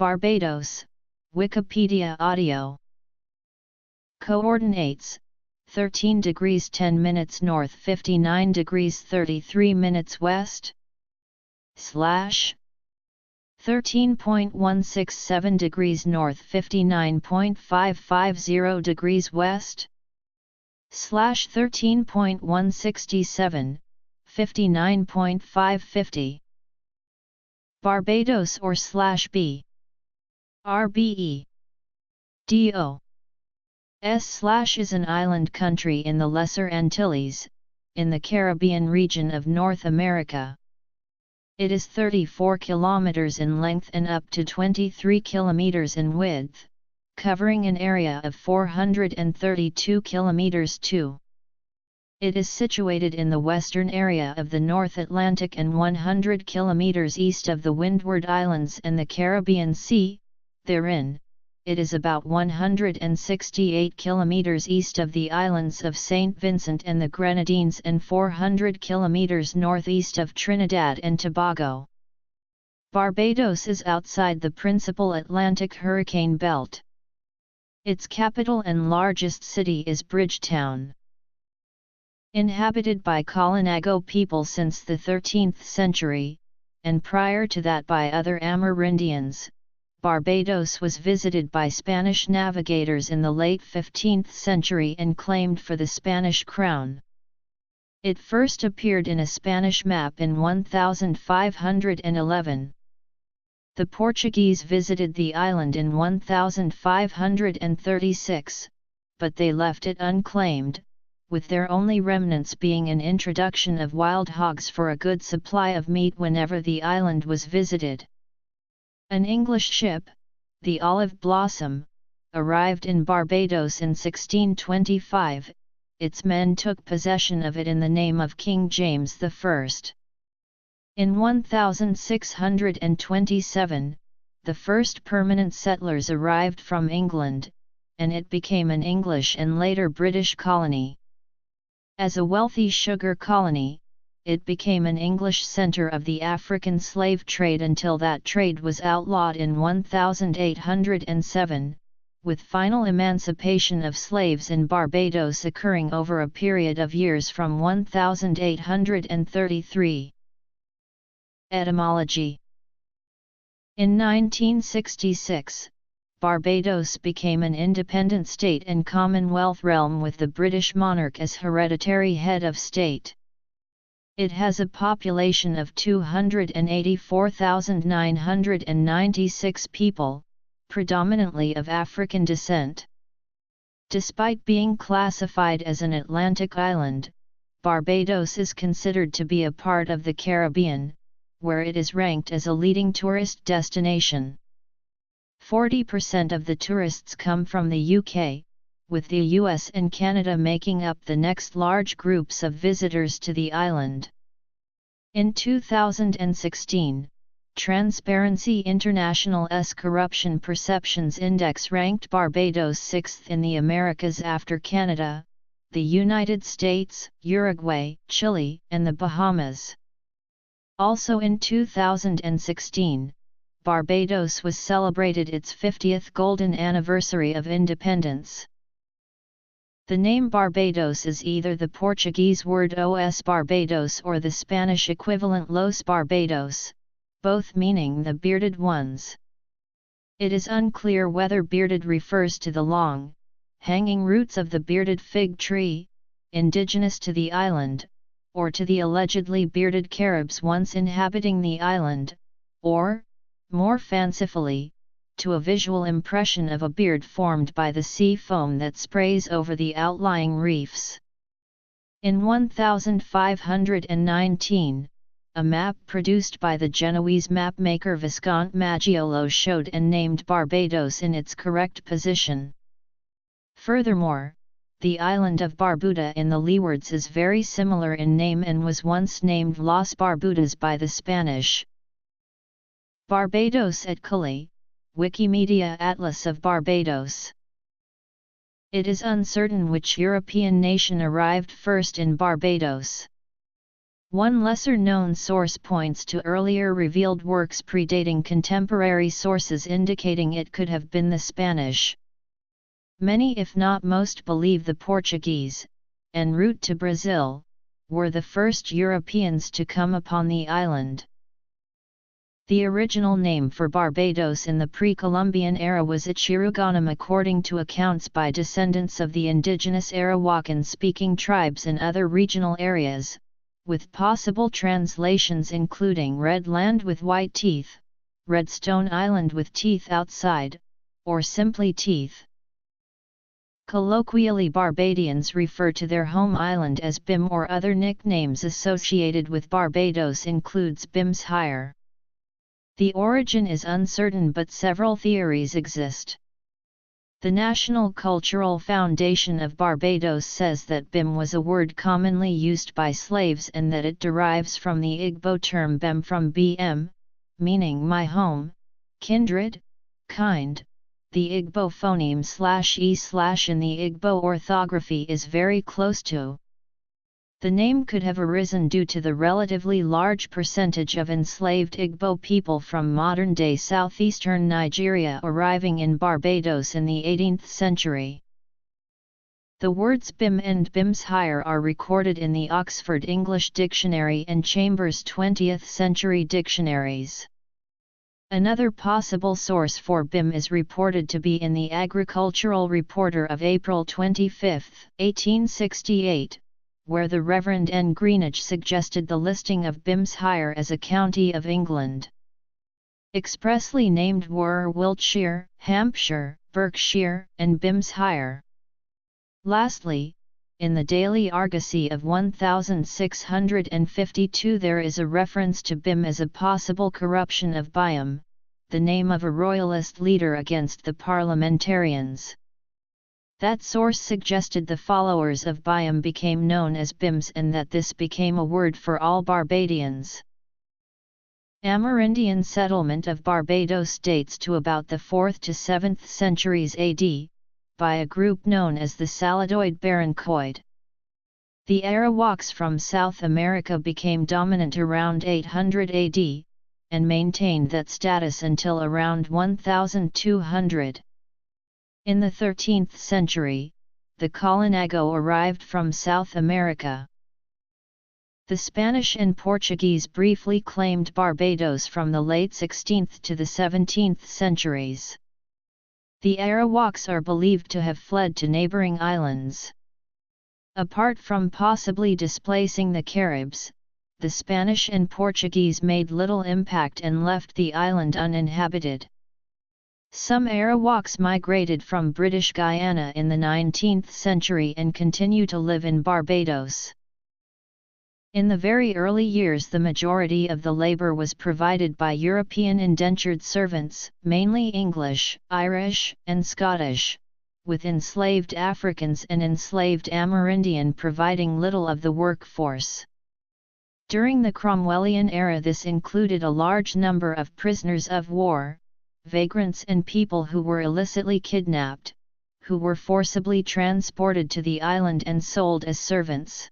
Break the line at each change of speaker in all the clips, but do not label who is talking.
Barbados, Wikipedia audio. Coordinates: 13 degrees 10 minutes north, 59 degrees 33 minutes west. / 13.167 degrees north, 59.550 degrees west. / 13.167, 59.550. Barbados or /B. RBE. DO. S/ is an island country in the Lesser Antilles, in the Caribbean region of North America. It is 34 kilometers in length and up to 23 kilometers in width, covering an area of 432 kilometers (2). It is situated in the western area of the North Atlantic and 100 kilometers east of the Windward Islands and the Caribbean Sea. Therein, it is about 168 kilometers east of the islands of St. Vincent and the Grenadines and 400 kilometers northeast of Trinidad and Tobago. Barbados is outside the principal Atlantic hurricane belt. Its capital and largest city is Bridgetown. Inhabited by Kalinago people since the 13th century, and prior to that by other Amerindians, Barbados was visited by Spanish navigators in the late 15th century and claimed for the Spanish crown. It first appeared in a Spanish map in 1511. The Portuguese visited the island in 1536, but they left it unclaimed, with their only remnants being an introduction of wild hogs for a good supply of meat whenever the island was visited. An English ship, the Olive Blossom, arrived in Barbados in 1625. Its men took possession of it in the name of King James I. In 1627, the first permanent settlers arrived from England, and it became an English and later British colony. As a wealthy sugar colony, it became an English center of the African slave trade until that trade was outlawed in 1807, with final emancipation of slaves in Barbados occurring over a period of years from 1833. Etymology. In 1966, Barbados became an independent state and Commonwealth realm with the British monarch as hereditary head of state. It has a population of 284,996 people, predominantly of African descent. Despite being classified as an Atlantic island, Barbados is considered to be a part of the Caribbean, where it is ranked as a leading tourist destination. 40% of the tourists come from the UK, with the US and Canada making up the next large groups of visitors to the island. In 2016, Transparency International's Corruption Perceptions Index ranked Barbados 6th in the Americas after Canada, the United States, Uruguay, Chile, and the Bahamas. Also in 2016, Barbados was celebrated its 50th golden anniversary of independence. The name Barbados is either the Portuguese word Os Barbados or the Spanish equivalent Los Barbados, both meaning the bearded ones. It is unclear whether bearded refers to the long, hanging roots of the bearded fig tree, indigenous to the island, or to the allegedly bearded Caribs once inhabiting the island, or, more fancifully, to a visual impression of a beard formed by the sea foam that sprays over the outlying reefs. In 1519, a map produced by the Genoese mapmaker Viscount Maggiolo showed and named Barbados in its correct position. Furthermore, the island of Barbuda in the Leewards is very similar in name and was once named Las Barbudas by the Spanish. Barbados at Cully, Wikimedia Atlas of Barbados. It is uncertain which European nation arrived first in Barbados. One lesser-known source points to earlier revealed works predating contemporary sources indicating it could have been the Spanish. Many if not most believe the Portuguese, en route to Brazil, were the first Europeans to come upon the island. The original name for Barbados in the pre-Columbian era was Ichiruganum according to accounts by descendants of the indigenous Arawakan-speaking tribes in other regional areas, with possible translations including Red Land with White Teeth, Redstone Island with Teeth Outside, or simply Teeth. Colloquially, Barbadians refer to their home island as Bim, or other nicknames associated with Barbados includes Bim's Hire. The origin is uncertain, but several theories exist. The National Cultural Foundation of Barbados says that Bim was a word commonly used by slaves and that it derives from the Igbo term Bem from Bm, meaning my home, kindred, kind. The Igbo phoneme /e/ in the Igbo orthography is very close to. The name could have arisen due to the relatively large percentage of enslaved Igbo people from modern-day southeastern Nigeria arriving in Barbados in the 18th century. The words Bim and Bim's Hire are recorded in the Oxford English Dictionary and Chambers 20th century dictionaries. Another possible source for Bim is reported to be in the Agricultural Reporter of April 25, 1868, where the Reverend N. Greenidge suggested the listing of Bim's Hire as a county of England. Expressly named were Wiltshire, Hampshire, Berkshire, and Bim's Hire. Lastly, in the Daily Argosy of 1652 there is a reference to Bim as a possible corruption of Byam, the name of a royalist leader against the parliamentarians. That source suggested the followers of Byam became known as Bims and that this became a word for all Barbadians. Amerindian settlement of Barbados dates to about the 4th to 7th centuries AD, by a group known as the Saladoid Barancoid. The Arawaks from South America became dominant around 800 AD, and maintained that status until around 1200. In the 13th century, the Colinago arrived from South America. The Spanish and Portuguese briefly claimed Barbados from the late 16th to the 17th centuries. The Arawaks are believed to have fled to neighboring islands. Apart from possibly displacing the Caribs, the Spanish and Portuguese made little impact and left the island uninhabited. Some Arawaks migrated from British Guiana in the 19th century and continue to live in Barbados. In the very early years, the majority of the labor was provided by European indentured servants, mainly English, Irish, and Scottish, with enslaved Africans and enslaved Amerindian providing little of the workforce. During the Cromwellian era, this included a large number of prisoners of war, vagrants and people who were illicitly kidnapped, who were forcibly transported to the island and sold as servants.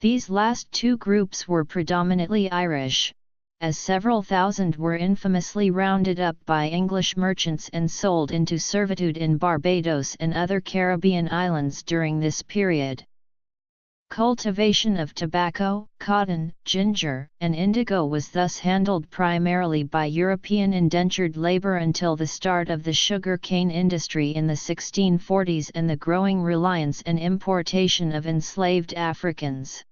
These last two groups were predominantly Irish, as several thousand were infamously rounded up by English merchants and sold into servitude in Barbados and other Caribbean islands during this period. Cultivation of tobacco, cotton, ginger, and indigo was thus handled primarily by European indentured labor until the start of the sugar cane industry in the 1640s and the growing reliance and importation of enslaved Africans.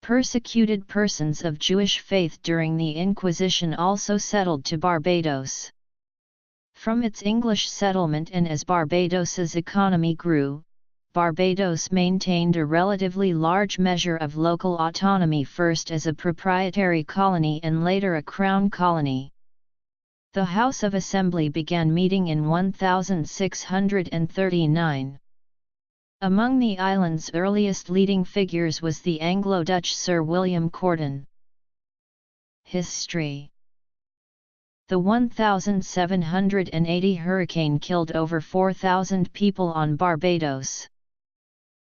Persecuted persons of Jewish faith during the Inquisition also settled to Barbados. From its English settlement and as Barbados's economy grew, Barbados maintained a relatively large measure of local autonomy, first as a proprietary colony and later a crown colony. The House of Assembly began meeting in 1639. Among the island's earliest leading figures was the Anglo-Dutch Sir William Cordon. History. The 1780 hurricane killed over 4,000 people on Barbados.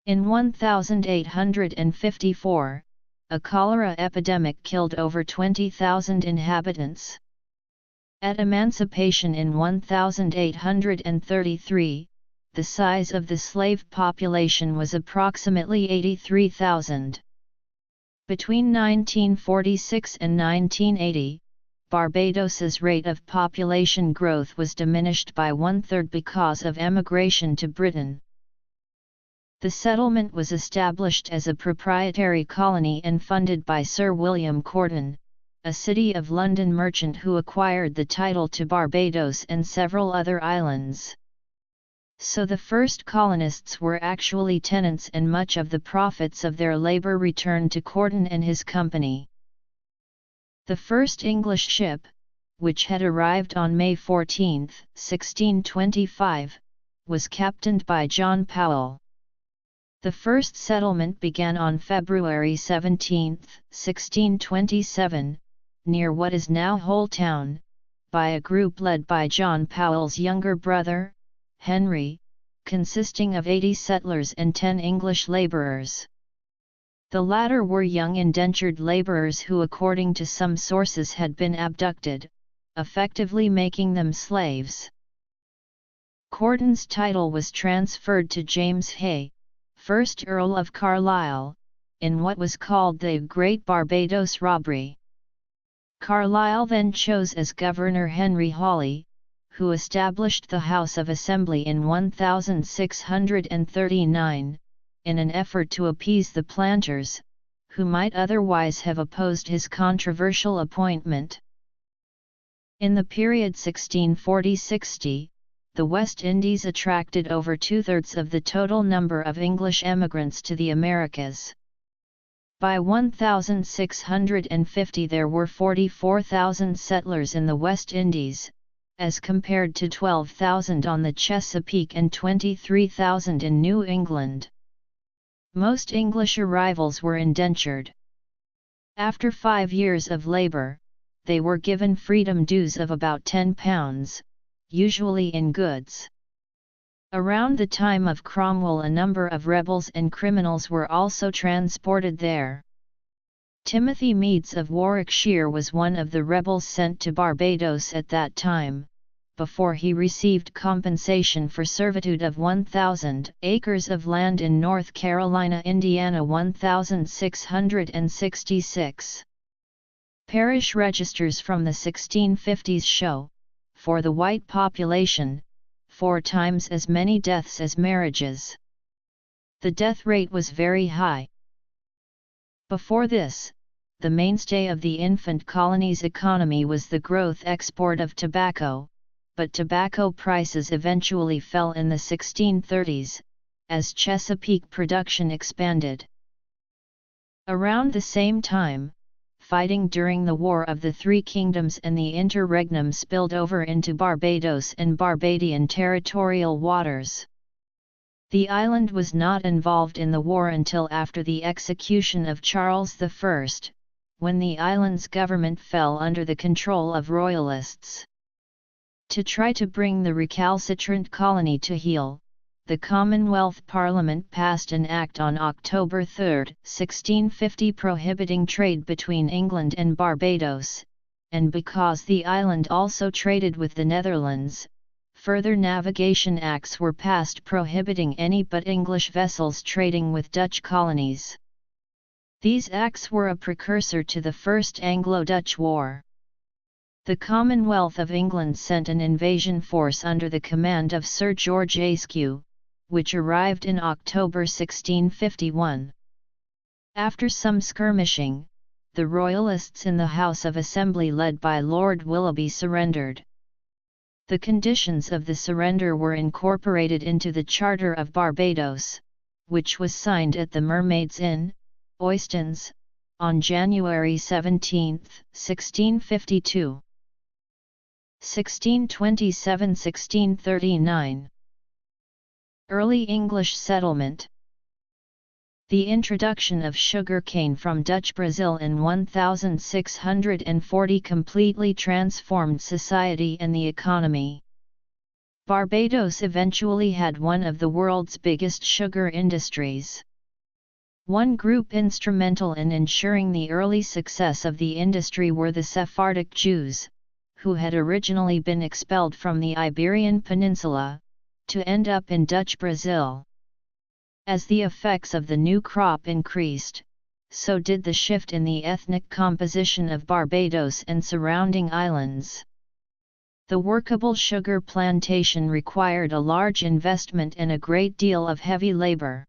In 1854, a cholera epidemic killed over 20,000 inhabitants. At emancipation in 1833, the size of the slave population was approximately 83,000. Between 1946 and 1980, Barbados's rate of population growth was diminished by one-third because of emigration to Britain. The settlement was established as a proprietary colony and funded by Sir William Cordon, a City of London merchant who acquired the title to Barbados and several other islands. So the first colonists were actually tenants, and much of the profits of their labour returned to Cordon and his company. The first English ship, which had arrived on May 14, 1625, was captained by John Powell. The first settlement began on February 17, 1627, near what is now Hull Town, by a group led by John Powell's younger brother, Henry, consisting of 80 settlers and 10 English labourers. The latter were young indentured labourers who, according to some sources, had been abducted, effectively making them slaves. Cordon's title was transferred to James Hay, 1st Earl of Carlisle, in what was called the Great Barbados Robbery. Carlisle then chose as governor Henry Hawley, who established the House of Assembly in 1639, in an effort to appease the planters, who might otherwise have opposed his controversial appointment. In the period 1640–60, the West Indies attracted over two-thirds of the total number of English emigrants to the Americas. By 1650 there were 44,000 settlers in the West Indies, as compared to 12,000 on the Chesapeake and 23,000 in New England. Most English arrivals were indentured. After 5 years of labour, they were given freedom dues of about £10, usually in goods. Around the time of Cromwell, a number of rebels and criminals were also transported there. Timothy Meads of Warwickshire was one of the rebels sent to Barbados at that time, before he received compensation for servitude of 1,000 acres of land in North Carolina, Indiana. 1666. Parish registers from the 1650s show, for the white population, 4 times as many deaths as marriages. The death rate was very high. Before this, the mainstay of the infant colony's economy was the growth export of tobacco, but tobacco prices eventually fell in the 1630s, as Chesapeake production expanded. Around the same time, fighting during the War of the Three Kingdoms and the interregnum spilled over into Barbados and Barbadian territorial waters. The island was not involved in the war until after the execution of Charles I, when the island's government fell under the control of royalists. To try to bring the recalcitrant colony to heel, the Commonwealth Parliament passed an Act on October 3, 1650 prohibiting trade between England and Barbados, and because the island also traded with the Netherlands, further navigation acts were passed prohibiting any but English vessels trading with Dutch colonies. These acts were a precursor to the First Anglo-Dutch War. The Commonwealth of England sent an invasion force under the command of Sir George Askew, which arrived in October 1651. After some skirmishing, the Royalists in the House of Assembly led by Lord Willoughby surrendered. The conditions of the surrender were incorporated into the Charter of Barbados, which was signed at the Mermaids Inn, Oistins, on January 17, 1652. 1627–1639. Early English settlement. The introduction of sugar cane from Dutch Brazil in 1640 completely transformed society and the economy. Barbados eventually had one of the world's biggest sugar industries. One group instrumental in ensuring the early success of the industry were the Sephardic Jews, who had originally been expelled from the Iberian Peninsula, to end up in Dutch Brazil. As the effects of the new crop increased, so did the shift in the ethnic composition of Barbados and surrounding islands. The workable sugar plantation required a large investment and a great deal of heavy labor.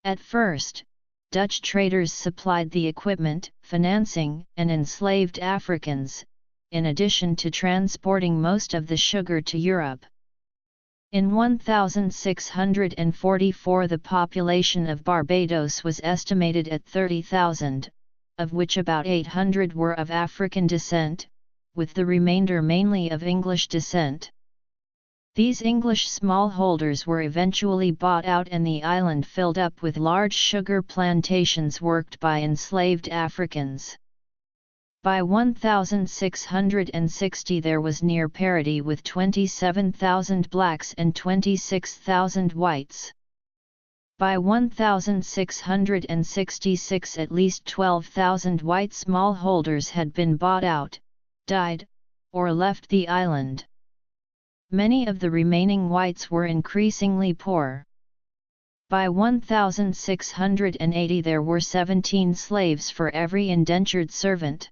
At first, Dutch traders supplied the equipment, financing, and enslaved Africans, in addition to transporting most of the sugar to Europe. In 1644 the population of Barbados was estimated at 30,000, of which about 800 were of African descent, with the remainder mainly of English descent. These English smallholders were eventually bought out and the island filled up with large sugar plantations worked by enslaved Africans. By 1660 there was near parity with 27,000 blacks and 26,000 whites. By 1666 at least 12,000 white smallholders had been bought out, died, or left the island. Many of the remaining whites were increasingly poor. By 1680 there were 17 slaves for every indentured servant.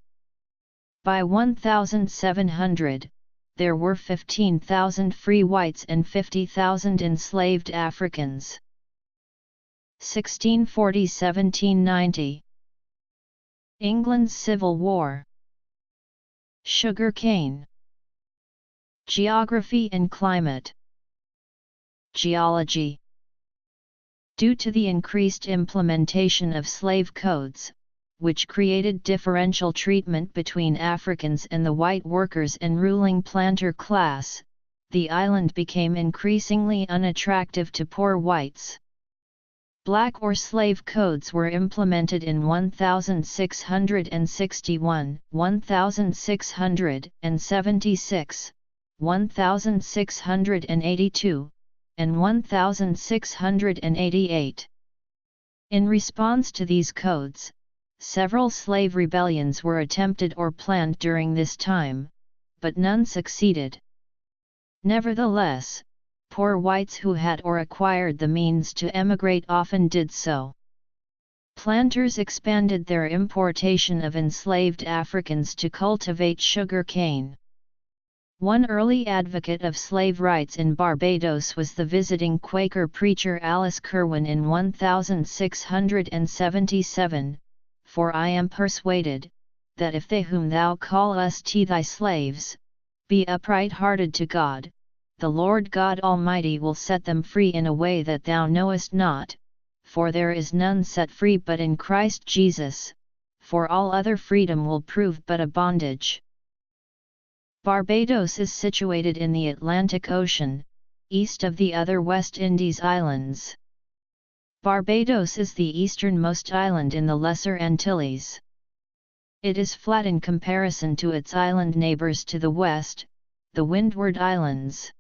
By 1700, there were 15,000 free whites and 50,000 enslaved Africans. 1640–1790. England's Civil War. Sugar cane. Geography and climate. Geology. Due to the increased implementation of slave codes, which created differential treatment between Africans and the white workers and ruling planter class, the island became increasingly unattractive to poor whites. Black or slave codes were implemented in 1661, 1676, 1682, and 1688. In response to these codes, several slave rebellions were attempted or planned during this time, but none succeeded. Nevertheless, poor whites who had or acquired the means to emigrate often did so. Planters expanded their importation of enslaved Africans to cultivate sugar cane. One early advocate of slave rights in Barbados was the visiting Quaker preacher Alice Kirwan in 1677, "For I am persuaded, that if they whom thou callest thy slaves, be upright-hearted to God, the Lord God Almighty will set them free in a way that thou knowest not, for there is none set free but in Christ Jesus, for all other freedom will prove but a bondage." Barbados is situated in the Atlantic Ocean, east of the other West Indies islands. Barbados is the easternmost island in the Lesser Antilles. It is flat in comparison to its island neighbours to the west, the Windward Islands.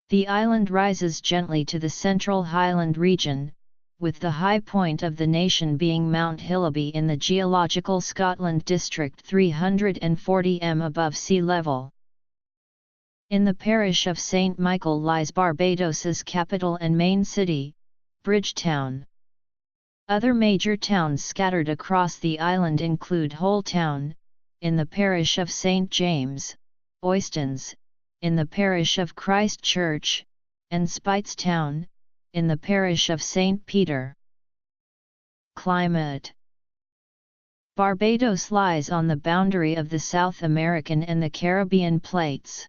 The island rises gently to the central highland region, with the high point of the nation being Mount Hillaby in the geological Scotland district 340 m above sea level. In the parish of St. Michael lies Barbados's capital and main city, Bridgetown. Other major towns scattered across the island include Whole Town, in the parish of St. James, Oistins, in the parish of Christ Church, and Speightstown, in the parish of St. Peter. Climate. Barbados lies on the boundary of the South American and the Caribbean plates.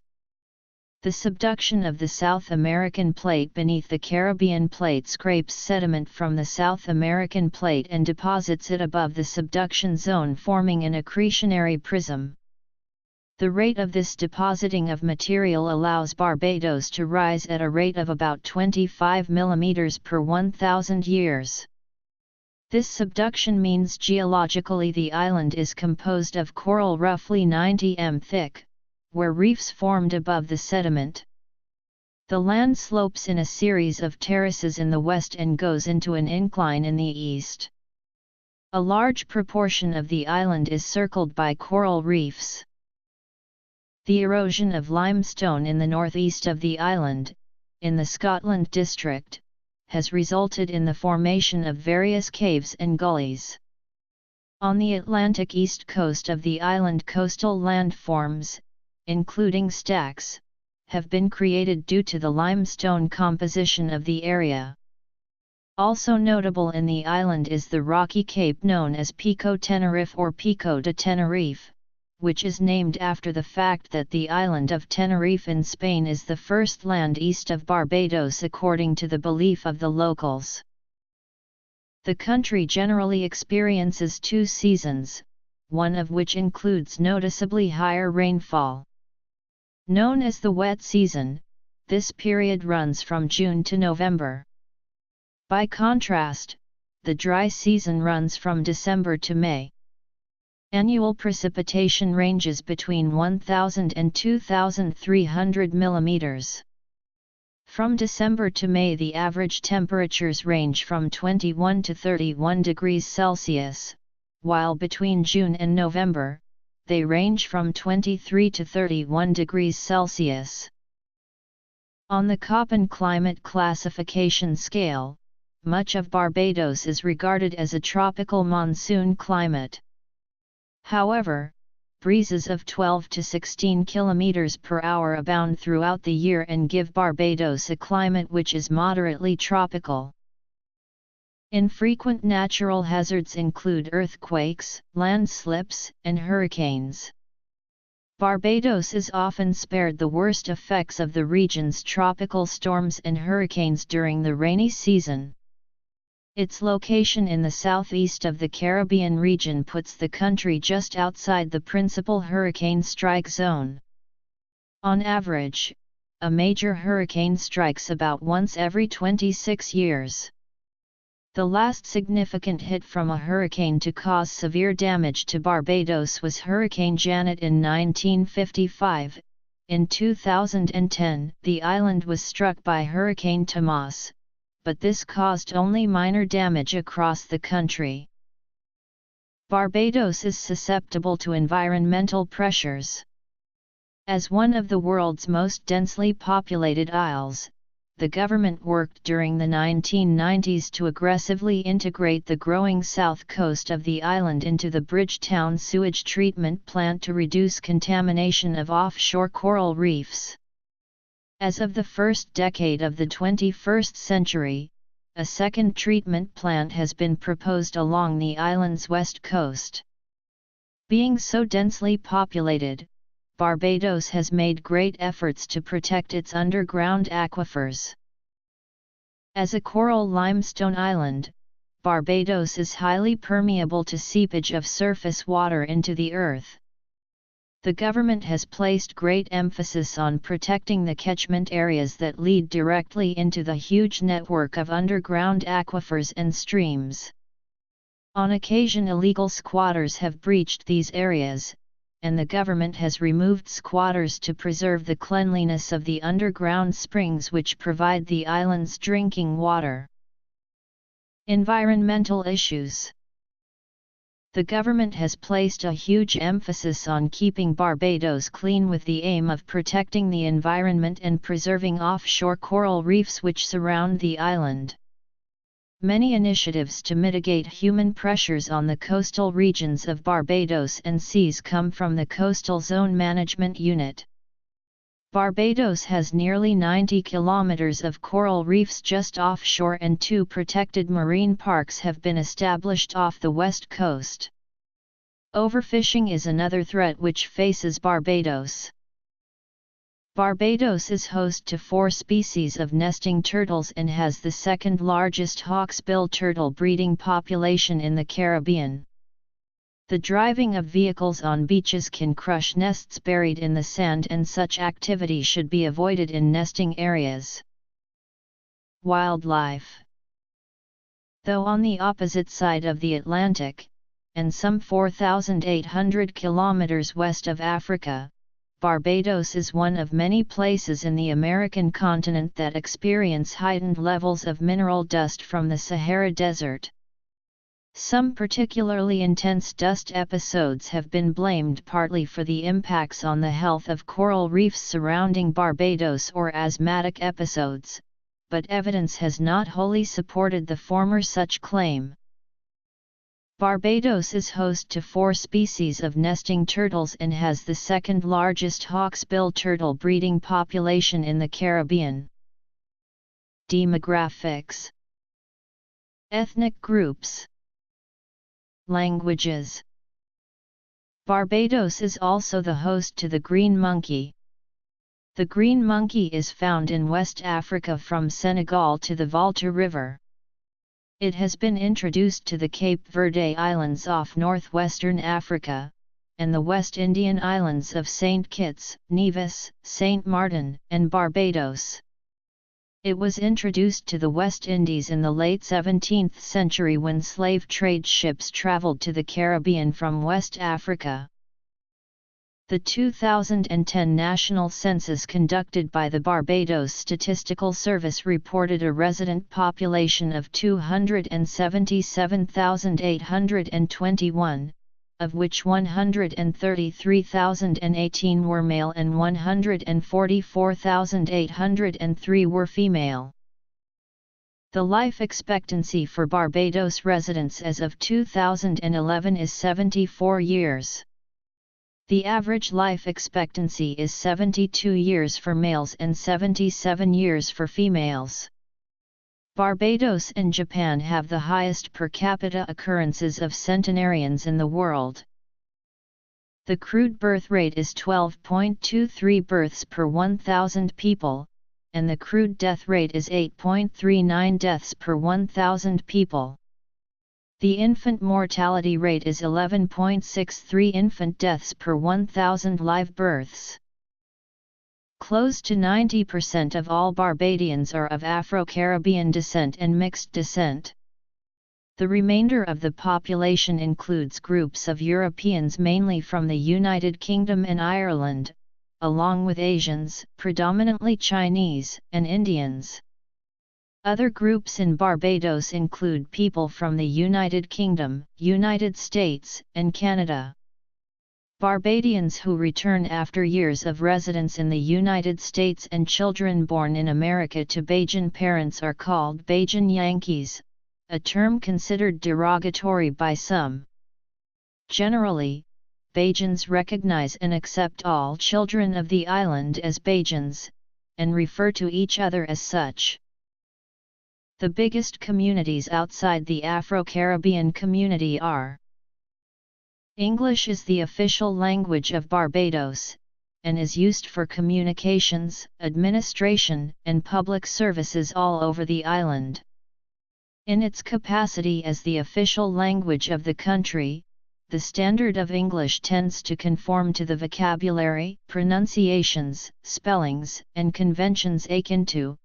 The subduction of the South American plate beneath the Caribbean plate scrapes sediment from the South American plate and deposits it above the subduction zone, forming an accretionary prism. The rate of this depositing of material allows Barbados to rise at a rate of about 25 mm per 1,000 years. This subduction means geologically the island is composed of coral roughly 90 m thick, where reefs formed above the sediment. The land slopes in a series of terraces in the west and goes into an incline in the east. A large proportion of the island is circled by coral reefs. The erosion of limestone in the northeast of the island, in the Scotland district, has resulted in the formation of various caves and gullies. On the Atlantic east coast of the island, coastal landforms, including stacks, have been created due to the limestone composition of the area. Also notable in the island is the rocky cape known as Pico Tenerife or Pico de Tenerife, which is named after the fact that the island of Tenerife in Spain is the first land east of Barbados according to the belief of the locals. The country generally experiences 2 seasons, one of which includes noticeably higher rainfall. Known as the wet season, this period runs from June to November. By contrast, the dry season runs from December to May. Annual precipitation ranges between 1,000 and 2,300 mm. From December to May, the average temperatures range from 21 to 31 degrees Celsius, while between June and November, they range from 23 to 31 degrees Celsius. On the Köppen climate classification scale, much of Barbados is regarded as a tropical monsoon climate. However, breezes of 12 to 16 km per hour abound throughout the year and give Barbados a climate which is moderately tropical. Infrequent natural hazards include earthquakes, landslips, and hurricanes. Barbados is often spared the worst effects of the region's tropical storms and hurricanes during the rainy season. Its location in the southeast of the Caribbean region puts the country just outside the principal hurricane strike zone. On average, a major hurricane strikes about once every 26 years. The last significant hit from a hurricane to cause severe damage to Barbados was Hurricane Janet in 1955. In 2010, the island was struck by Hurricane Tomás, but this caused only minor damage across the country. Barbados is susceptible to environmental pressures. As one of the world's most densely populated isles, the government worked during the 1990s to aggressively integrate the growing south coast of the island into the Bridgetown sewage treatment plant to reduce contamination of offshore coral reefs. As of the first decade of the 21st century, a second treatment plant has been proposed along the island's west coast. Being so densely populated, Barbados has made great efforts to protect its underground aquifers. As a coral limestone island, Barbados is highly permeable to seepage of surface water into the earth. The government has placed great emphasis on protecting the catchment areas that lead directly into the huge network of underground aquifers and streams. On occasion, illegal squatters have breached these areas, and the government has removed squatters to preserve the cleanliness of the underground springs which provide the island's drinking water. Environmental issues. The government has placed a huge emphasis on keeping Barbados clean with the aim of protecting the environment and preserving offshore coral reefs which surround the island. Many initiatives to mitigate human pressures on the coastal regions of Barbados and seas come from the Coastal Zone Management Unit. Barbados has nearly 90 kilometers of coral reefs just offshore, and 2 protected marine parks have been established off the west coast. Overfishing is another threat which faces Barbados. Barbados is host to 4 species of nesting turtles and has the second largest hawksbill turtle breeding population in the Caribbean. The driving of vehicles on beaches can crush nests buried in the sand, and such activity should be avoided in nesting areas. Wildlife. Though on the opposite side of the Atlantic, and some 4,800 kilometers west of Africa, Barbados is one of many places in the American continent that experience heightened levels of mineral dust from the Sahara Desert. Some particularly intense dust episodes have been blamed partly for the impacts on the health of coral reefs surrounding Barbados or asthmatic episodes, but evidence has not wholly supported the former such claim. Barbados is host to 4 species of nesting turtles and has the second largest hawksbill turtle breeding population in the Caribbean. Demographics. Ethnic groups. Languages. Barbados is also the host to the green monkey. The green monkey is found in West Africa from Senegal to the Volta River. It has been introduced to the Cape Verde Islands off northwestern Africa, and the West Indian islands of St. Kitts, Nevis, St. Martin, and Barbados. It was introduced to the West Indies in the late 17th century when slave trade ships traveled to the Caribbean from West Africa. The 2010 national census conducted by the Barbados Statistical Service reported a resident population of 277,821, of which 133,018 were male and 144,803 were female. The life expectancy for Barbados residents as of 2011 is 74 years. The average life expectancy is 72 years for males and 77 years for females. Barbados and Japan have the highest per capita occurrences of centenarians in the world. The crude birth rate is 12.23 births per 1,000 people, and the crude death rate is 8.39 deaths per 1,000 people. The infant mortality rate is 11.63 infant deaths per 1,000 live births. Close to 90% of all Barbadians are of Afro-Caribbean descent and mixed descent. The remainder of the population includes groups of Europeans mainly from the United Kingdom and Ireland, along with Asians, predominantly Chinese, and Indians. Other groups in Barbados include people from the United Kingdom, United States, and Canada. Barbadians who return after years of residence in the United States and children born in America to Bajan parents are called Bajan Yankees, a term considered derogatory by some. Generally, Bajans recognize and accept all children of the island as Bajans, and refer to each other as such. The biggest communities outside the Afro-Caribbean community are: English is the official language of Barbados, and is used for communications, administration, and public services all over the island. In its capacity as the official language of the country, the standard of English tends to conform to the vocabulary, pronunciations, spellings, and conventions akin to,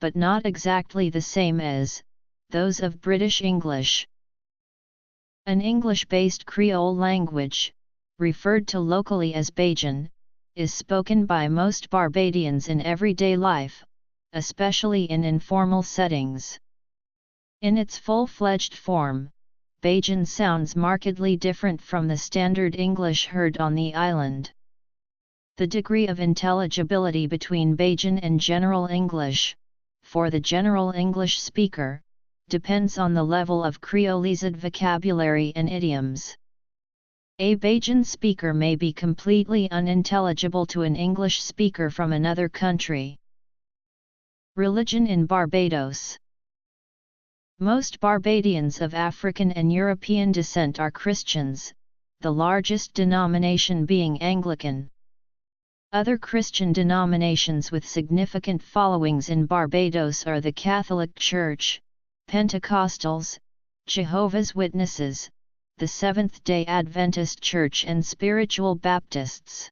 but not exactly the same as, those of British English. An English-based Creole language, referred to locally as Bajan, is spoken by most Barbadians in everyday life, especially in informal settings. In its full-fledged form, Bajan sounds markedly different from the standard English heard on the island. The degree of intelligibility between Bajan and General English, for the General English speaker, depends on the level of Creolized vocabulary and idioms. A Bajan speaker may be completely unintelligible to an English speaker from another country. Religion in Barbados. Most Barbadians of African and European descent are Christians, the largest denomination being Anglican. Other Christian denominations with significant followings in Barbados are the Catholic Church, Pentecostals, Jehovah's Witnesses, the Seventh-day Adventist Church and Spiritual Baptists.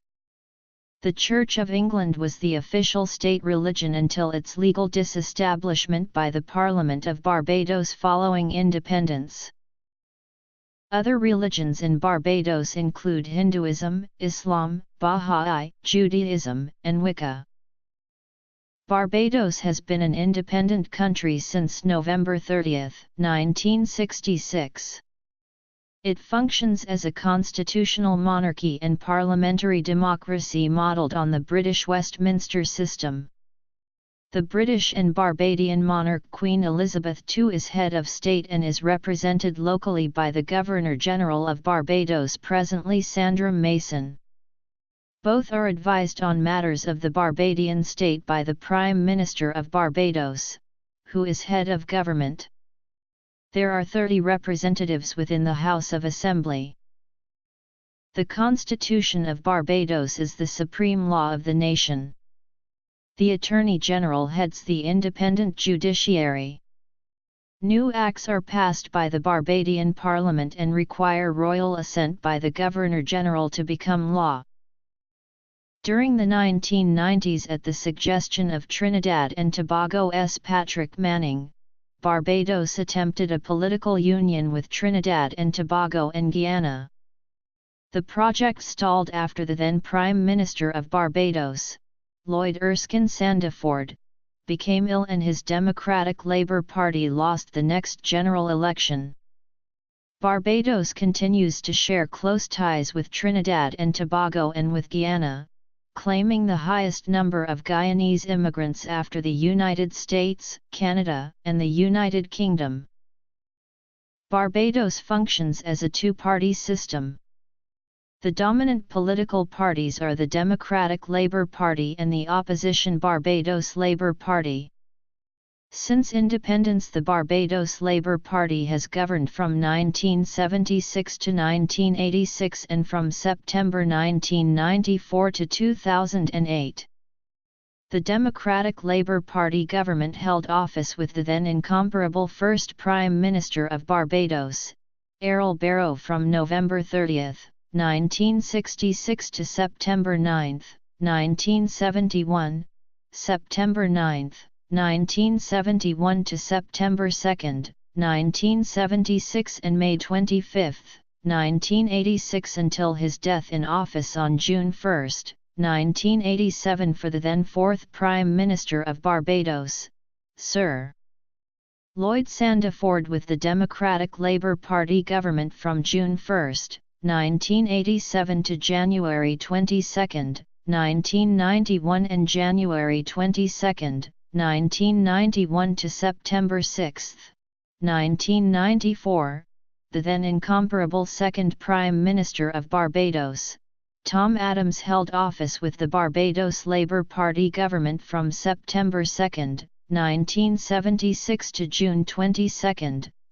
The Church of England was the official state religion until its legal disestablishment by the Parliament of Barbados following independence. Other religions in Barbados include Hinduism, Islam, Bahá'í, Judaism, and Wicca. Barbados has been an independent country since November 30, 1966. It functions as a constitutional monarchy and parliamentary democracy modelled on the British Westminster system. The British and Barbadian monarch Queen Elizabeth II is head of state and is represented locally by the Governor-General of Barbados, presently Sandra Mason. Both are advised on matters of the Barbadian state by the Prime Minister of Barbados, who is head of government. There are 30 representatives within the House of Assembly. The Constitution of Barbados is the supreme law of the nation. The Attorney General heads the independent judiciary. New acts are passed by the Barbadian Parliament and require royal assent by the Governor-General to become law. During the 1990s, at the suggestion of Trinidad and Tobago's Patrick Manning, Barbados attempted a political union with Trinidad and Tobago and Guyana. The project stalled after the then Prime Minister of Barbados, Lloyd Erskine Sandiford, became ill and his Democratic Labour Party lost the next general election. Barbados continues to share close ties with Trinidad and Tobago and with Guyana, claiming the highest number of Guyanese immigrants after the United States, Canada, and the United Kingdom. Barbados functions as a two-party system. The dominant political parties are the Democratic Labour Party and the opposition Barbados Labour Party. Since independence, the Barbados Labour Party has governed from 1976 to 1986 and from September 1994 to 2008. The Democratic Labour Party government held office with the then incomparable first Prime Minister of Barbados, Errol Barrow, from November 30, 1966 to September 9, 1971, September 9, 1971 to September 2, 1976 and May 25, 1986 until his death in office on June 1, 1987 for the then fourth Prime Minister of Barbados, Sir Lloyd Sandiford, with the Democratic Labour Party government from June 1, 1987 to January 22, 1991 and January 22, 1991 to September 6, 1994, the then incomparable second Prime Minister of Barbados, Tom Adams, held office with the Barbados Labour Party government from September 2, 1976 to June 22,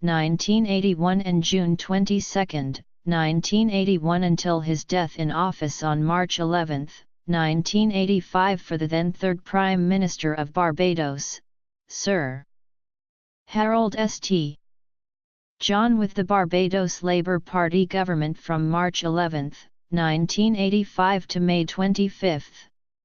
1981 and June 22, 1981 until his death in office on March 11, 1985 for the then third Prime Minister of Barbados, Sir Harold St. John, with the Barbados Labour Party government from March 11, 1985 to May 25,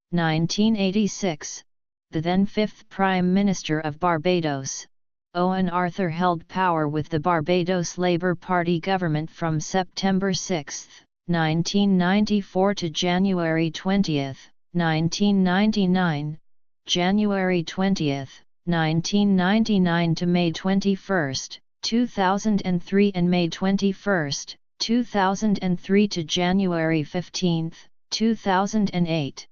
1986, the then fifth Prime Minister of Barbados, Owen Arthur, held power with the Barbados Labour Party government from September 6, 1994 to January 20, 1999, January 20, 1999 to May 21, 2003 and May 21, 2003 to January 15, 2008.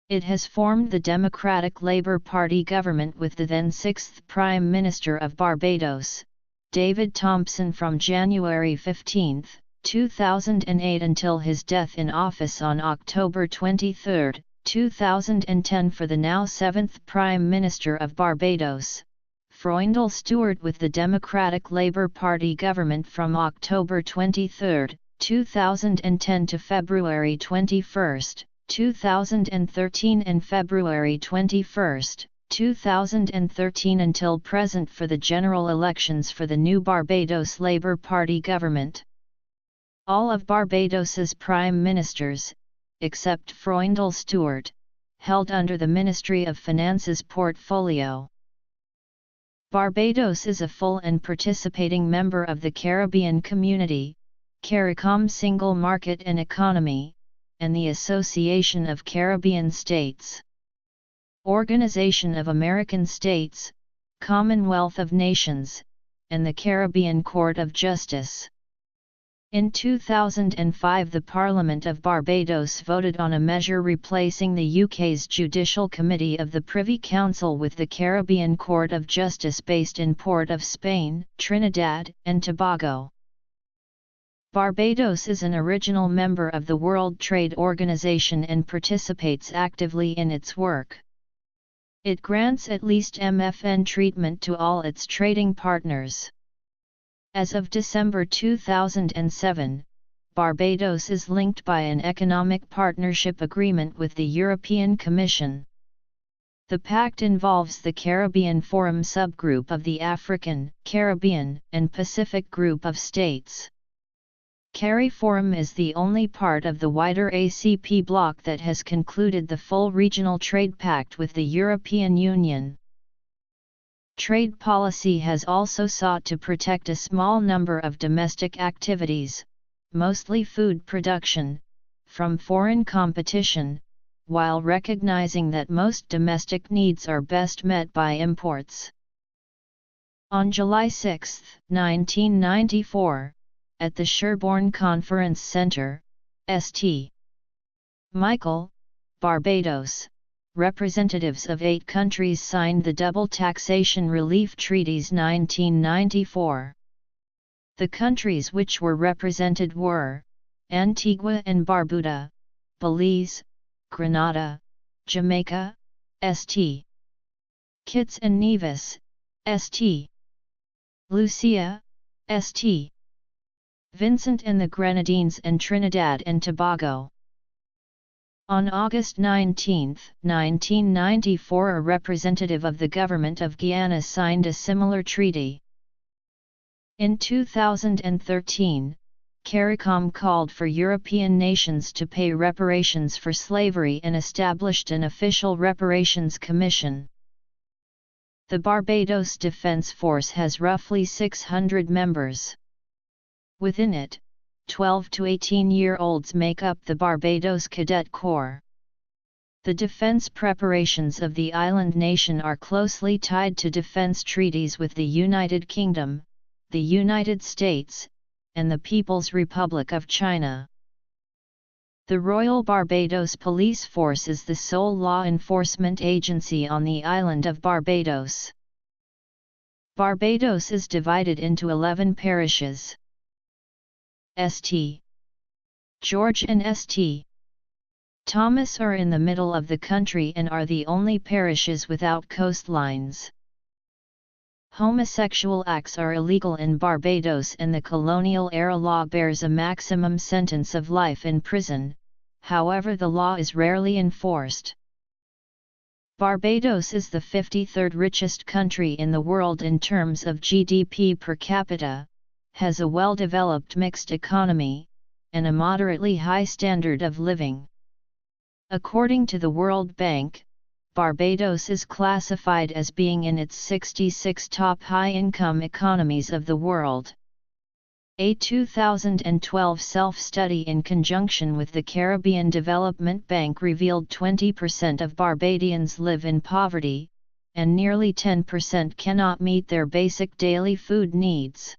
It has formed the Democratic Labour Party government with the then sixth Prime Minister of Barbados, David Thompson, from January 15, 2008 until his death in office on October 23, 2010 for the now seventh Prime Minister of Barbados, Freundel Stewart, with the Democratic Labour Party government from October 23, 2010 to February 21, 2013 and February 21, 2013 until present for the general elections for the new Barbados Labour Party government. All of Barbados's prime ministers, except Freundel Stewart, held under the Ministry of Finance's portfolio. Barbados is a full and participating member of the Caribbean Community, CARICOM Single Market and Economy, and the Association of Caribbean States. Organization of American States, Commonwealth of Nations, and the Caribbean Court of Justice. In 2005, the Parliament of Barbados voted on a measure replacing the UK's Judicial Committee of the Privy Council with the Caribbean Court of Justice based in Port of Spain, Trinidad and Tobago. Barbados is an original member of the World Trade Organization and participates actively in its work. It grants at least MFN treatment to all its trading partners. As of December 2007, Barbados is linked by an economic partnership agreement with the European Commission. The pact involves the Caribbean Forum subgroup of the African, Caribbean, and Pacific group of states. CARIFORUM is the only part of the wider ACP bloc that has concluded the full regional trade pact with the European Union. Trade policy has also sought to protect a small number of domestic activities, mostly food production, from foreign competition, while recognizing that most domestic needs are best met by imports. On July 6, 1994, at the Sherborne Conference Centre, St. Michael, Barbados, representatives of 8 countries signed the Double Taxation Relief Treaties 1994. The countries which were represented were Antigua and Barbuda, Belize, Grenada, Jamaica, St. Kitts and Nevis, St. Lucia, St. Vincent and the Grenadines and Trinidad and Tobago. On August 19, 1994, a representative of the government of Guyana signed a similar treaty. In 2013, CARICOM called for European nations to pay reparations for slavery and established an official reparations commission. The Barbados Defence Force has roughly 600 members. Within it, 12 to 18-year-olds make up the Barbados Cadet Corps. The defense preparations of the island nation are closely tied to defense treaties with the United Kingdom, the United States, and the People's Republic of China. The Royal Barbados Police Force is the sole law enforcement agency on the island of Barbados. Barbados is divided into 11 parishes. St. George and St. Thomas are in the middle of the country and are the only parishes without coastlines. Homosexual acts are illegal in Barbados and the colonial-era law bears a maximum sentence of life in prison, however the law is rarely enforced. Barbados is the 53rd richest country in the world in terms of GDP per capita, has a well-developed mixed economy, and a moderately high standard of living. According to the World Bank, Barbados is classified as being in its 66 top high-income economies of the world. A 2012 self-study in conjunction with the Caribbean Development Bank revealed 20% of Barbadians live in poverty, and nearly 10% cannot meet their basic daily food needs.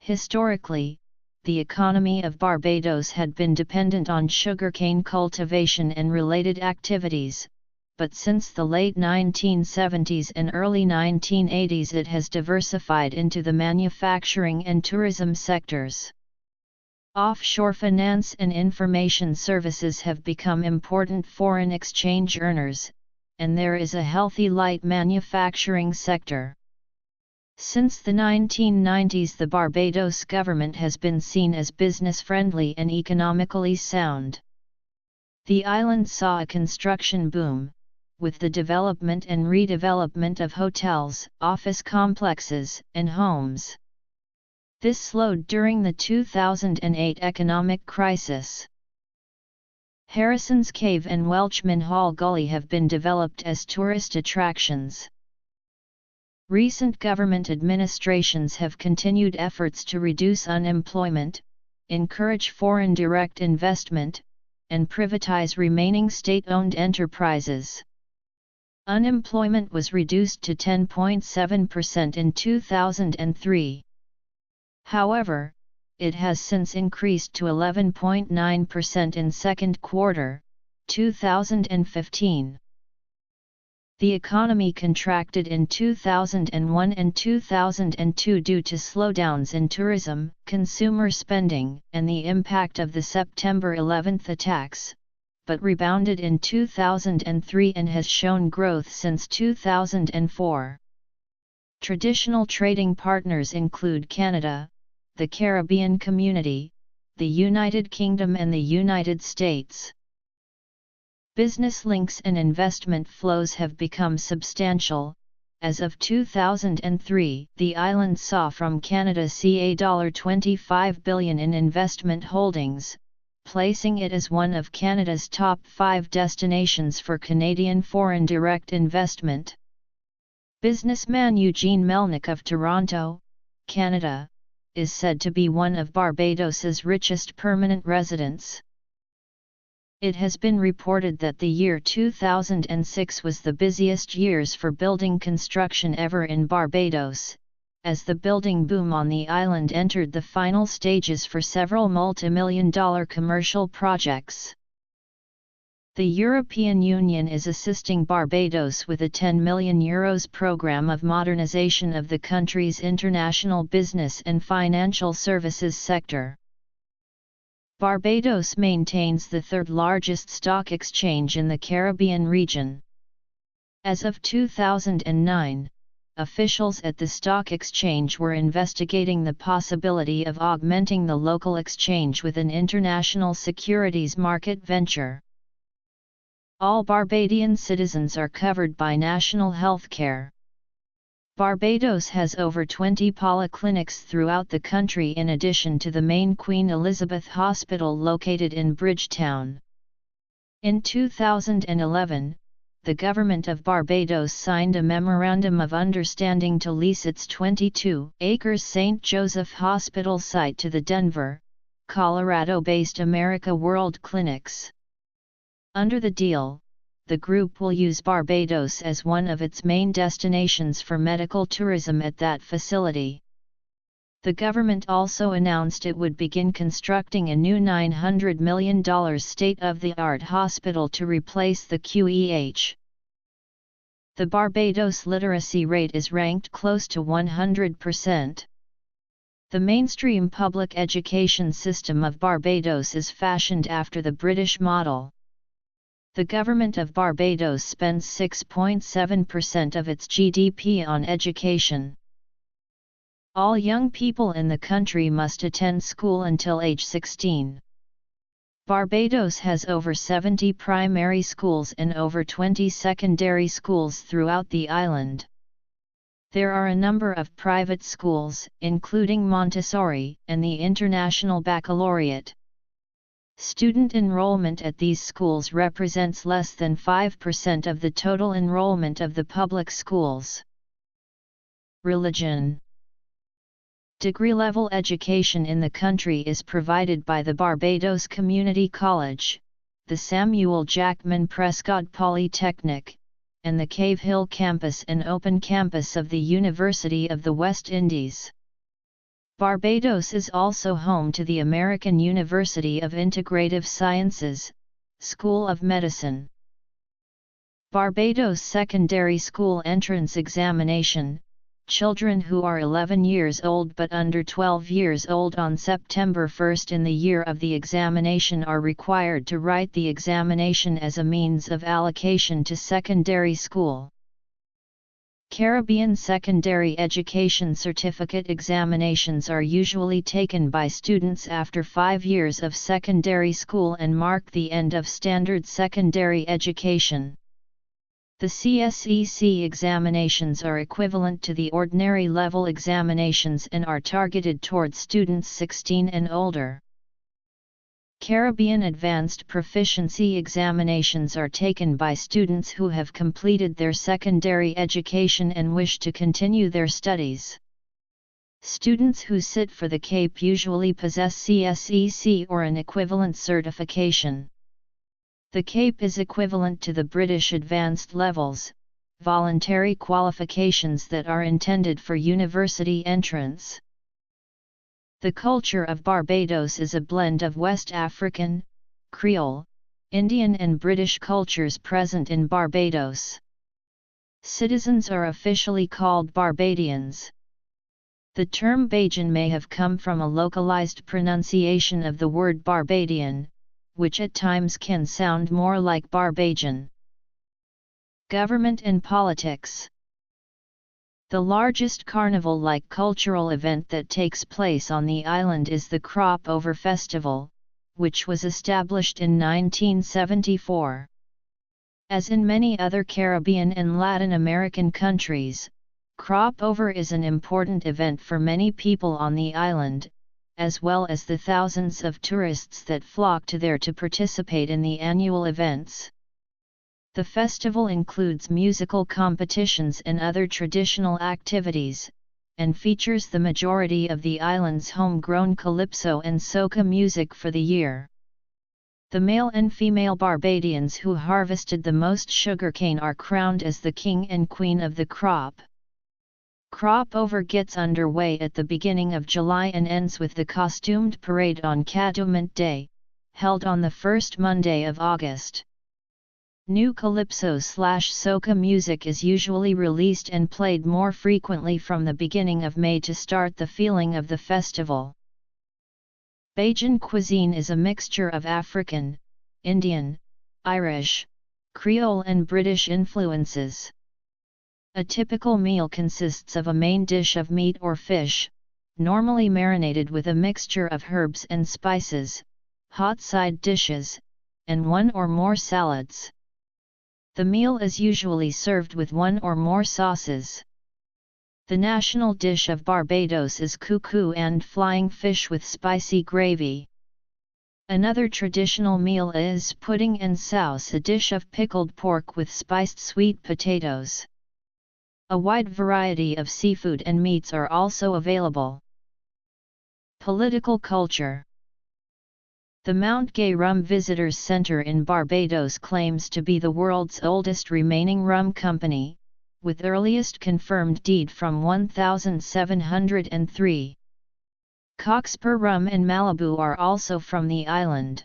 Historically, the economy of Barbados had been dependent on sugarcane cultivation and related activities, but since the late 1970s and early 1980s it has diversified into the manufacturing and tourism sectors. Offshore finance and information services have become important foreign exchange earners, and there is a healthy light manufacturing sector. Since the 1990s, the Barbados government has been seen as business-friendly and economically sound. The island saw a construction boom, with the development and redevelopment of hotels, office complexes, and homes. This slowed during the 2008 economic crisis. Harrison's Cave and Welchman Hall Gully have been developed as tourist attractions. Recent government administrations have continued efforts to reduce unemployment, encourage foreign direct investment, and privatize remaining state-owned enterprises. Unemployment was reduced to 10.7% in 2003. However, it has since increased to 11.9% in second quarter, 2015. The economy contracted in 2001 and 2002 due to slowdowns in tourism, consumer spending, and the impact of the September 11 attacks, but rebounded in 2003 and has shown growth since 2004. Traditional trading partners include Canada, the Caribbean Community, the United Kingdom and the United States. Business links and investment flows have become substantial. As of 2003, the island saw from Canada $25 billion in investment holdings, placing it as one of Canada's top 5 destinations for Canadian foreign direct investment. Businessman Eugene Melnyk of Toronto, Canada, is said to be one of Barbados's richest permanent residents. It has been reported that the year 2006 was the busiest years for building construction ever in Barbados, as the building boom on the island entered the final stages for several multi-million-dollar commercial projects. The European Union is assisting Barbados with a €10 million program of modernization of the country's international business and financial services sector. Barbados maintains the third largest stock exchange in the Caribbean region. As of 2009, officials at the stock exchange were investigating the possibility of augmenting the local exchange with an international securities market venture. All Barbadian citizens are covered by national health care. Barbados has over 20 polyclinics throughout the country in addition to the main Queen Elizabeth Hospital located in Bridgetown. In 2011, the government of Barbados signed a Memorandum of Understanding to lease its 22-acre St. Joseph Hospital site to the Denver, Colorado-based America World Clinics. Under the deal, the group will use Barbados as one of its main destinations for medical tourism at that facility. The government also announced it would begin constructing a new $900 million state-of-the-art hospital to replace the QEH. The Barbados literacy rate is ranked close to 100%. The mainstream public education system of Barbados is fashioned after the British model. The government of Barbados spends 6.7% of its GDP on education. All young people in the country must attend school until age 16. Barbados has over 70 primary schools and over 20 secondary schools throughout the island. There are a number of private schools, including Montessori and the International Baccalaureate. Student enrollment at these schools represents less than 5% of the total enrollment of the public schools. Religion. Degree-level education in the country is provided by the Barbados Community College, the Samuel Jackman Prescott Polytechnic, and the Cave Hill campus and open campus of the University of the West Indies. Barbados is also home to the American University of Integrative Sciences, School of Medicine. Barbados Secondary School Entrance Examination. Children who are 11 years old but under 12 years old on September 1 in the year of the examination are required to write the examination as a means of allocation to secondary school. Caribbean secondary education certificate examinations are usually taken by students after 5 years of secondary school and mark the end of standard secondary education. The CSEC examinations are equivalent to the ordinary level examinations and are targeted towards students 16 and older. Caribbean Advanced Proficiency examinations are taken by students who have completed their secondary education and wish to continue their studies. Students who sit for the CAPE usually possess CSEC or an equivalent certification. The CAPE is equivalent to the British Advanced Levels, voluntary qualifications that are intended for university entrance. The culture of Barbados is a blend of West African, Creole, Indian and British cultures present in Barbados. Citizens are officially called Barbadians. The term Bajan may have come from a localized pronunciation of the word Barbadian, which at times can sound more like Barbajan. Government and politics. The largest carnival-like cultural event that takes place on the island is the Crop Over Festival, which was established in 1974. As in many other Caribbean and Latin American countries, Crop Over is an important event for many people on the island, as well as the thousands of tourists that flock to there to participate in the annual events. The festival includes musical competitions and other traditional activities, and features the majority of the island's homegrown calypso and soca music for the year. The male and female Barbadians who harvested the most sugarcane are crowned as the king and queen of the crop. Crop Over gets underway at the beginning of July and ends with the costumed parade on Calumet Day, held on the first Monday of August. New calypso/soca music is usually released and played more frequently from the beginning of May to start the feeling of the festival. Bajan cuisine is a mixture of African, Indian, Irish, Creole and British influences. A typical meal consists of a main dish of meat or fish, normally marinated with a mixture of herbs and spices, hot side dishes, and one or more salads. The meal is usually served with one or more sauces. The national dish of Barbados is cuckoo and flying fish with spicy gravy. Another traditional meal is pudding and sauce, a dish of pickled pork with spiced sweet potatoes. A wide variety of seafood and meats are also available. Political culture. The Mount Gay Rum Visitors Center in Barbados claims to be the world's oldest remaining rum company, with earliest confirmed deed from 1703. Cockspur Rum and Malibu are also from the island.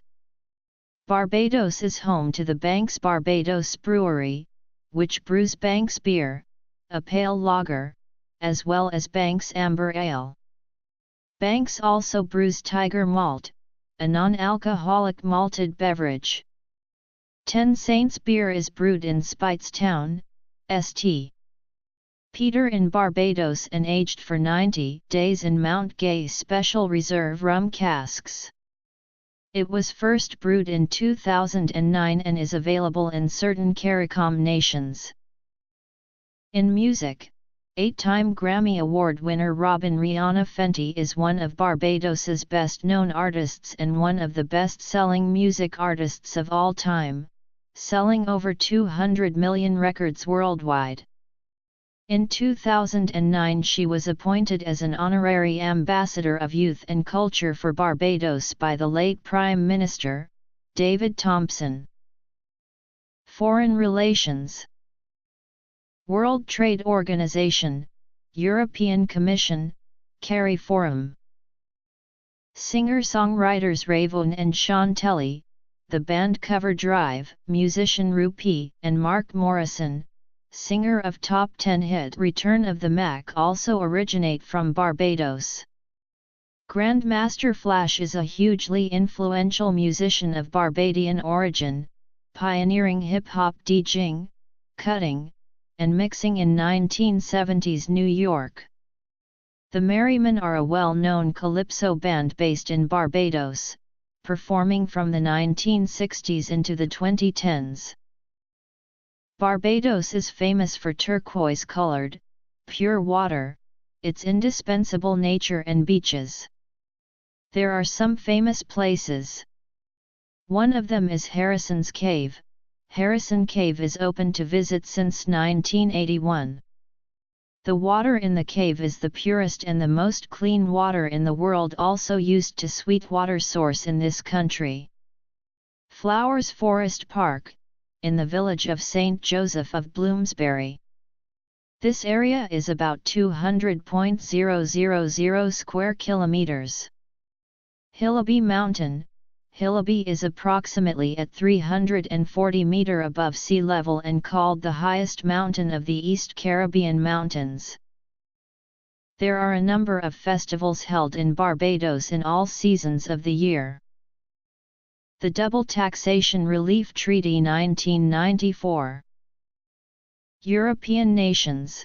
Barbados is home to the Banks Barbados Brewery, which brews Banks beer, a pale lager, as well as Banks Amber Ale. Banks also brews Tiger Malt, a non-alcoholic malted beverage. 10 Saints beer is brewed in Speightstown, St. Peter in Barbados and aged for 90 days in Mount Gay Special Reserve rum casks. It was first brewed in 2009 and is available in certain CARICOM nations. In music, 8-time Grammy Award winner Robin Rihanna Fenty is one of Barbados's best-known artists and one of the best-selling music artists of all time, selling over 200 million records worldwide. In 2009 she was appointed as an honorary ambassador of youth and culture for Barbados by the late Prime Minister, David Thompson. Foreign relations. World Trade Organization, European Commission, CARIFORUM. Singer-songwriters Ravon and Chantelli, the band Cover Drive, musician Rupi and Mark Morrison, singer of top 10 hit Return of the Mac, also originate from Barbados. Grandmaster Flash is a hugely influential musician of Barbadian origin, pioneering hip-hop DJing, cutting, and mixing in 1970s New York. The Merrymen are a well-known calypso band based in Barbados, performing from the 1960s into the 2010s. Barbados is famous for turquoise-colored, pure water, its indispensable nature and beaches. There are some famous places. One of them is Harrison's Cave. Harrison Cave is open to visit since 1981. The water in the cave is the purest and the most clean water in the world, also used to sweet water source in this country. Flowers Forest Park, in the village of St. Joseph of Bloomsbury. This area is about 200.000 square kilometers. Hillaby Mountain. Hillaby is approximately at 340 meters above sea level and called the highest mountain of the East Caribbean Mountains. There are a number of festivals held in Barbados in all seasons of the year. The Double Taxation Relief Treaty 1994. European nations.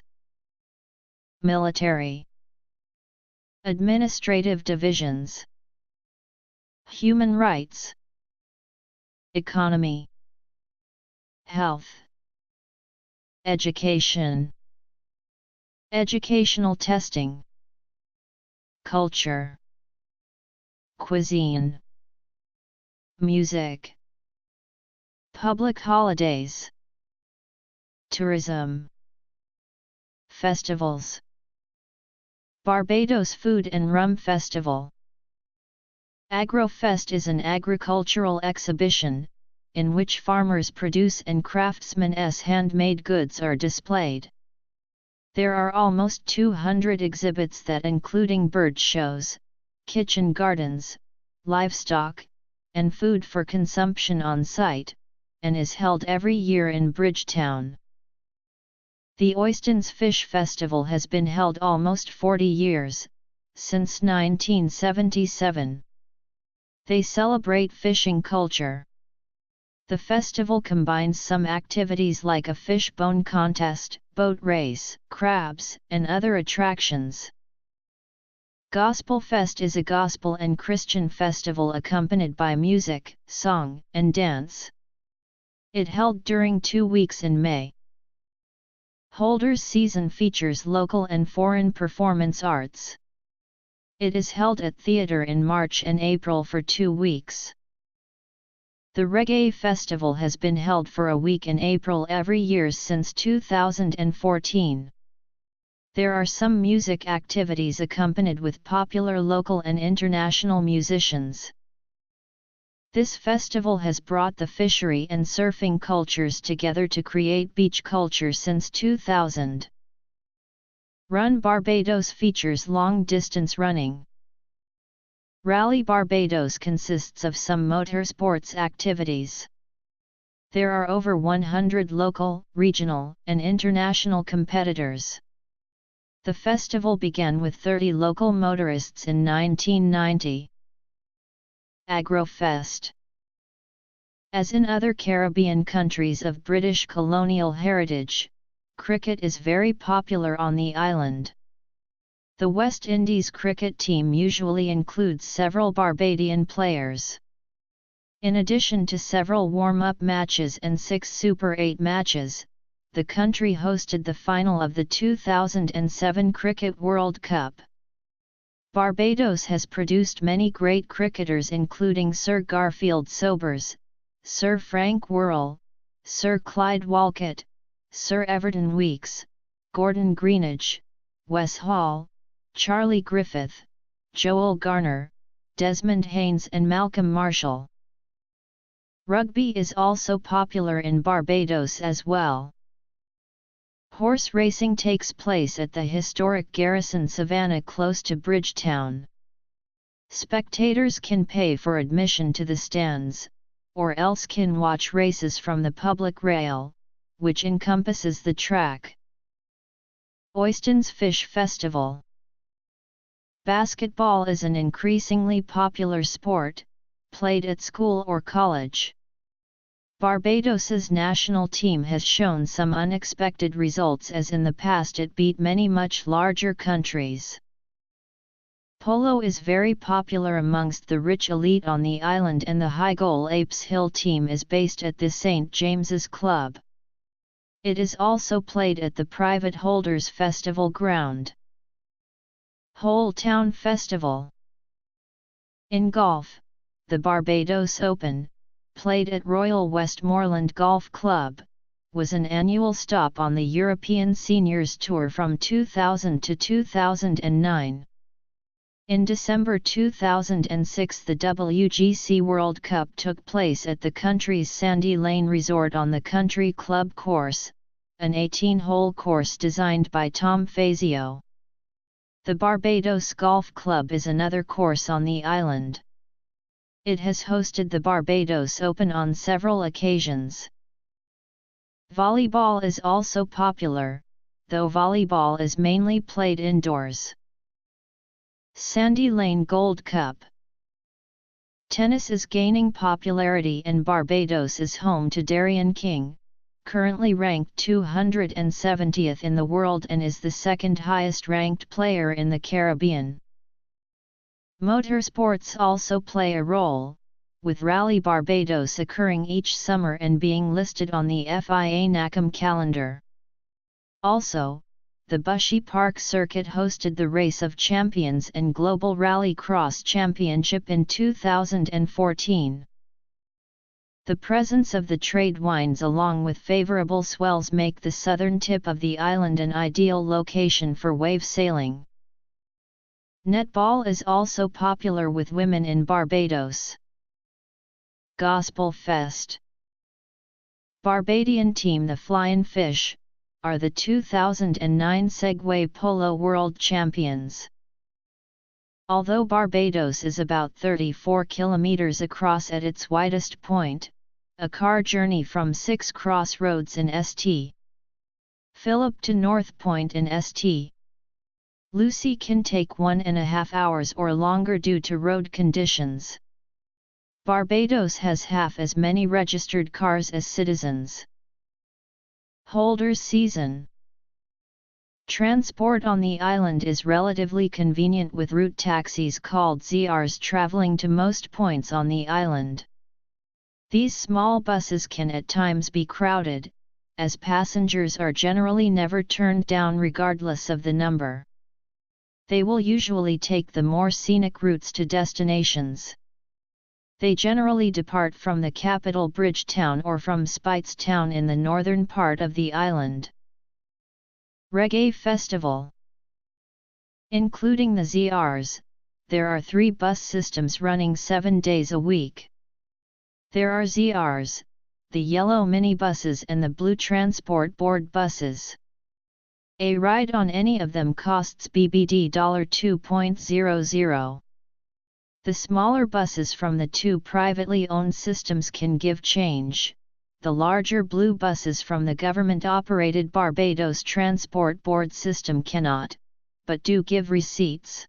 Military. Administrative divisions. Human rights. Economy. Health. Education. Educational testing. Culture. Cuisine. Music. Public holidays. Tourism. Festivals. Barbados Food and Rum Festival. AgroFest is an agricultural exhibition, in which farmers produce and craftsmen's handmade goods are displayed. There are almost 200 exhibits that including bird shows, kitchen gardens, livestock, and food for consumption on site, and is held every year in Bridgetown. The Oistins Fish Festival has been held almost 40 years, since 1977. They celebrate fishing culture. The festival combines some activities like a fish bone contest, boat race, crabs, and other attractions. Gospel Fest is a gospel and Christian festival accompanied by music, song, and dance. It held during 2 weeks in May. Holders season features local and foreign performance arts. It is held at theatre in March and April for 2 weeks. The Reggae Festival has been held for a week in April every year since 2014. There are some music activities accompanied with popular local and international musicians. This festival has brought the fishery and surfing cultures together to create beach culture since 2000. Run Barbados features long-distance running. Rally Barbados consists of some motorsports activities. There are over 100 local, regional, and international competitors. The festival began with 30 local motorists in 1990. AgroFest. As in other Caribbean countries of British colonial heritage, cricket is very popular on the island. The West Indies cricket team usually includes several Barbadian players. In addition to several warm-up matches and 6 Super 8 matches, the country hosted the final of the 2007 Cricket World Cup. Barbados has produced many great cricketers including Sir Garfield Sobers, Sir Frank Worrell, Sir Clyde Walcott, Sir Everton Weekes, Gordon Greenidge, Wes Hall, Charlie Griffith, Joel Garner, Desmond Haynes and Malcolm Marshall. Rugby is also popular in Barbados as well. Horse racing takes place at the historic Garrison Savannah close to Bridgetown. Spectators can pay for admission to the stands, or else can watch races from the public rail, which encompasses the track. Oistins Fish Festival. Basketball is an increasingly popular sport, played at school or college. Barbados's national team has shown some unexpected results as in the past it beat many much larger countries. Polo is very popular amongst the rich elite on the island and the High Goal Apes Hill team is based at the St. James's Club. It is also played at the private Holders Festival ground. Whole Town Festival. In golf, the Barbados Open, played at Royal Westmoreland Golf Club, was an annual stop on the European Seniors Tour from 2000 to 2009. In December 2006, the WGC World Cup took place at the country's Sandy Lane Resort on the Country Club course, an 18-hole course designed by Tom Fazio. The Barbados Golf Club is another course on the island. It has hosted the Barbados Open on several occasions. Volleyball is also popular, though volleyball is mainly played indoors. Sandy Lane Gold Cup. Tennis is gaining popularity and Barbados is home to Darian King, currently ranked 270th in the world and is the second highest ranked player in the Caribbean. Motorsports also play a role, with Rally Barbados occurring each summer and being listed on the FIA NACAM calendar. Also, the Bushy Park Circuit hosted the Race of Champions and Global Rally Cross Championship in 2014. The presence of the trade winds along with favorable swells make the southern tip of the island an ideal location for wave sailing. Netball is also popular with women in Barbados. Gospel Fest. Barbadian team the Flying Fish are the 2009 Segway Polo World Champions. Although Barbados is about 34 kilometers across at its widest point, a car journey from 6 crossroads in St. Philip to North Point in St. Lucie can take 1.5 hours or longer due to road conditions. Barbados has half as many registered cars as citizens. Holders season. Transport on the island is relatively convenient with route taxis called ZRs traveling to most points on the island. These small buses can at times be crowded, as passengers are generally never turned down regardless of the number. They will usually take the more scenic routes to destinations. They generally depart from the capital Bridgetown or from Speightstown in the northern part of the island. Reggae Festival. Including the ZRs, there are 3 bus systems running 7 days a week. There are ZRs, the yellow minibuses and the blue transport board buses. A ride on any of them costs BBD $2.00. The smaller buses from the 2 privately owned systems can give change. The larger blue buses from the government-operated Barbados Transport Board system cannot, but do give receipts.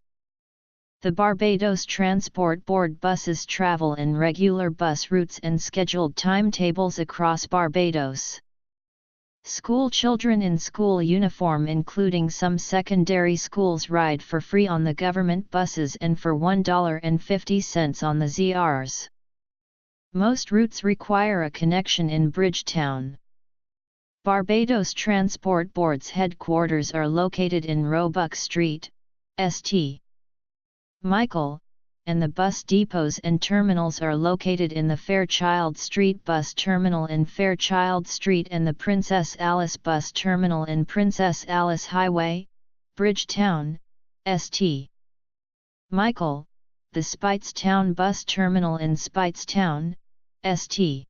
The Barbados Transport Board buses travel in regular bus routes and scheduled timetables across Barbados. School children in school uniform including some secondary schools ride for free on the government buses and for $1.50 on the ZRs. Most routes require a connection in Bridgetown. Barbados Transport Board's headquarters are located in Roebuck Street, St. Michael, and the bus depots and terminals are located in the Fairchild Street Bus Terminal in Fairchild Street and the Princess Alice Bus Terminal in Princess Alice Highway, Bridgetown, St. Michael, the Speightstown Bus Terminal in Speightstown, St.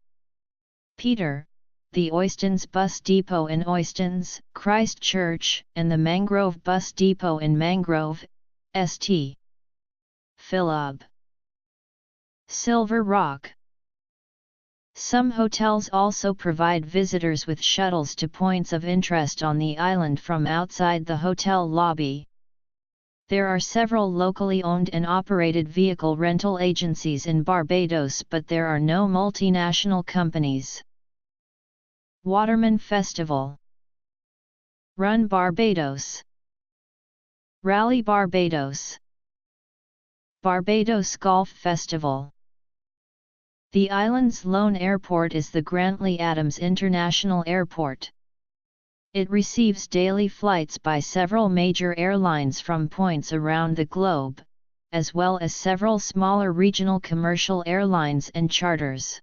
Peter, the Oistins Bus Depot in Oistins, Christchurch, and the Mangrove Bus Depot in Mangrove, St. Philip. Silver Rock. Some hotels also provide visitors with shuttles to points of interest on the island from outside the hotel lobby. There are several locally owned and operated vehicle rental agencies in Barbados, but there are no multinational companies. Waterman Festival. Run Barbados. Rally Barbados. Barbados Golf Festival. The island's lone airport is the Grantley Adams International Airport. It receives daily flights by several major airlines from points around the globe, as well as several smaller regional commercial airlines and charters.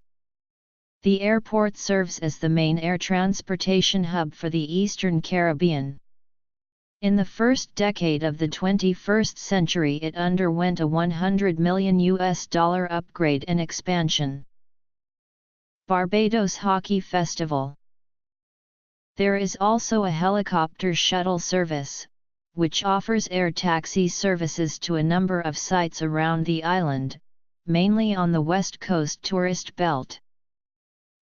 The airport serves as the main air transportation hub for the Eastern Caribbean. In the first decade of the 21st century it underwent a $100 million upgrade and expansion. Barbados Hockey Festival. There is also a helicopter shuttle service, which offers air taxi services to a number of sites around the island, mainly on the west coast tourist belt.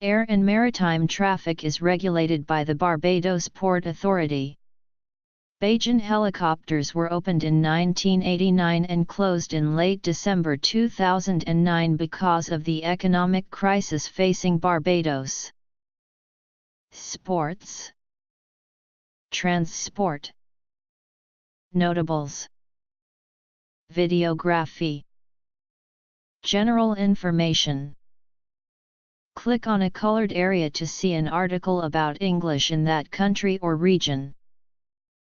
Air and maritime traffic is regulated by the Barbados Port Authority. Bajan helicopters were opened in 1989 and closed in late December 2009 because of the economic crisis facing Barbados. Sports. Transport. Notables. Videography. General information. Click on a colored area to see an article about English in that country or region.